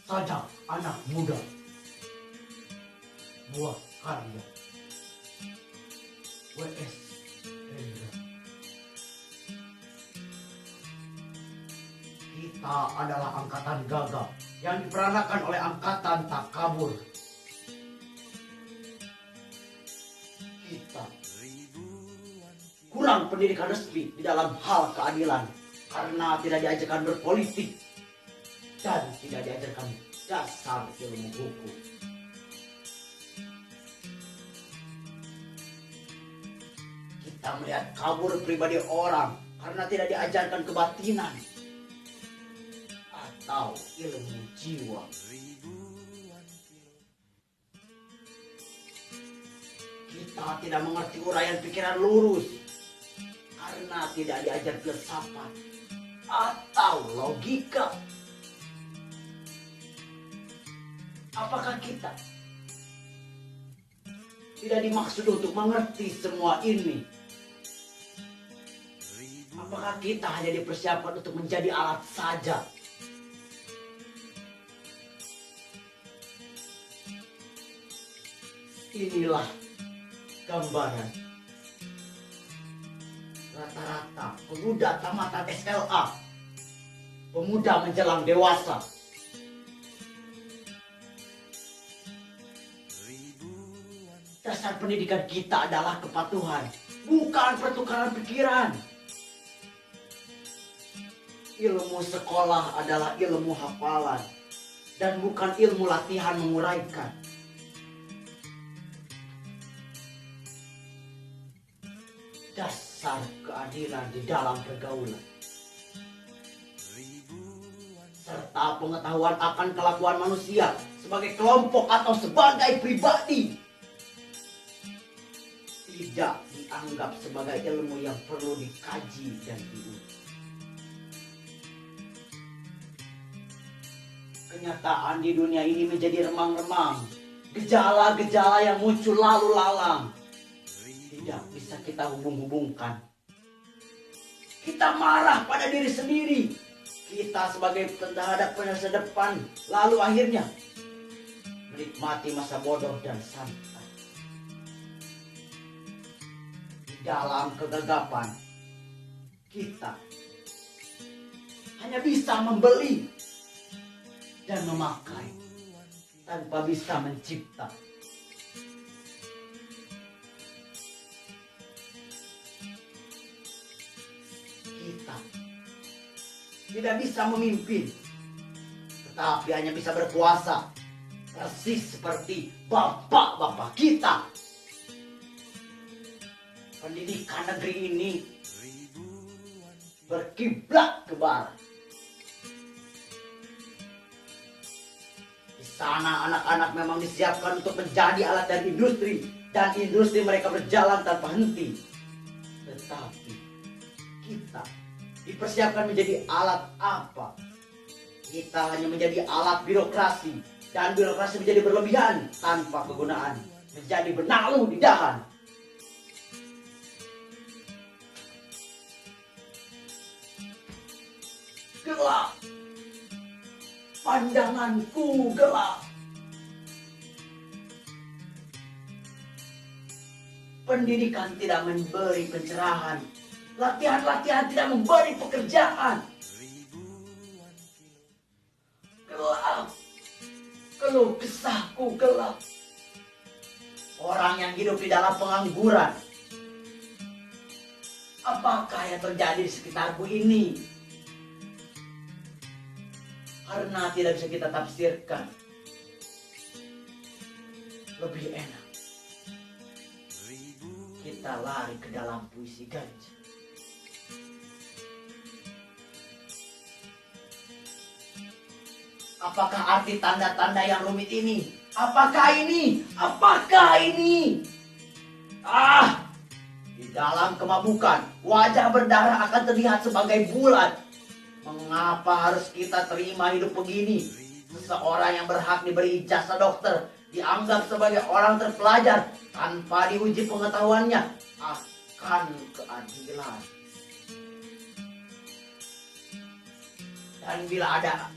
saja anak muda, buah karya W.S. Hendra. Kita adalah angkatan gagah yang diperanakan oleh angkatan takabur. Kita kurang pendidikan resmi di dalam hal keadilan karena tidak diajarkan berpolitik dan tidak diajarkan dasar ilmu hukum. Kita melihat kabur pribadi orang karena tidak diajarkan kebatinan atau ilmu jiwa. Kita tidak mengerti uraian pikiran lurus karena tidak diajar filsafat atau logika. Apakah kita tidak dimaksud untuk mengerti semua ini? Apakah kita hanya dipersiapkan untuk menjadi alat saja? Inilah gambaran rata-rata pemuda tamatan SLA, pemuda menjelang dewasa. Dasar pendidikan kita adalah kepatuhan, bukan pertukaran pikiran. Ilmu sekolah adalah ilmu hafalan dan bukan ilmu latihan menguraikan. Dasar keadilan di dalam pergaulan serta pengetahuan akan kelakuan manusia sebagai kelompok atau sebagai pribadi tidak dianggap sebagai ilmu yang perlu dikaji dan diuji. Kenyataan di dunia ini menjadi remang-remang. Gejala-gejala yang muncul lalu lalang tidak bisa kita hubung-hubungkan. Kita marah pada diri sendiri. Kita sebagai terhadap masa depan, lalu akhirnya menikmati masa bodoh dan santai. Di dalam kegagapan, kita hanya bisa membeli dan memakai tanpa bisa mencipta. Kita tidak bisa memimpin, tetapi hanya bisa berkuasa, persis seperti bapak-bapak kita. Pendidikan negeri ini berkiblat ke barat. Di sana anak-anak memang disiapkan untuk menjadi alat dari industri, dan industri mereka berjalan tanpa henti. Tetapi kita dipersiapkan menjadi alat apa? Kita hanya menjadi alat birokrasi, dan birokrasi menjadi berlebihan tanpa kegunaan, menjadi benalu di dahan. Gelap, pandanganku gelap. Pendidikan tidak memberi pencerahan, latihan-latihan tidak memberi pekerjaan. Gelap, keluh kesahku gelap. Orang yang hidup di dalam pengangguran, apakah yang terjadi di sekitarku ini? Karena tidak bisa kita tafsirkan, lebih enak kita lari ke dalam puisi ganja. Apakah arti tanda-tanda yang rumit ini? Apakah ini? Apakah ini? Di dalam kemabukan, wajah berdarah akan terlihat sebagai bulan. Mengapa harus kita terima hidup begini? Seseorang yang berhak diberi ijazah dokter dianggap sebagai orang terpelajar tanpa diuji pengetahuannya akan keadilan. Dan bila ada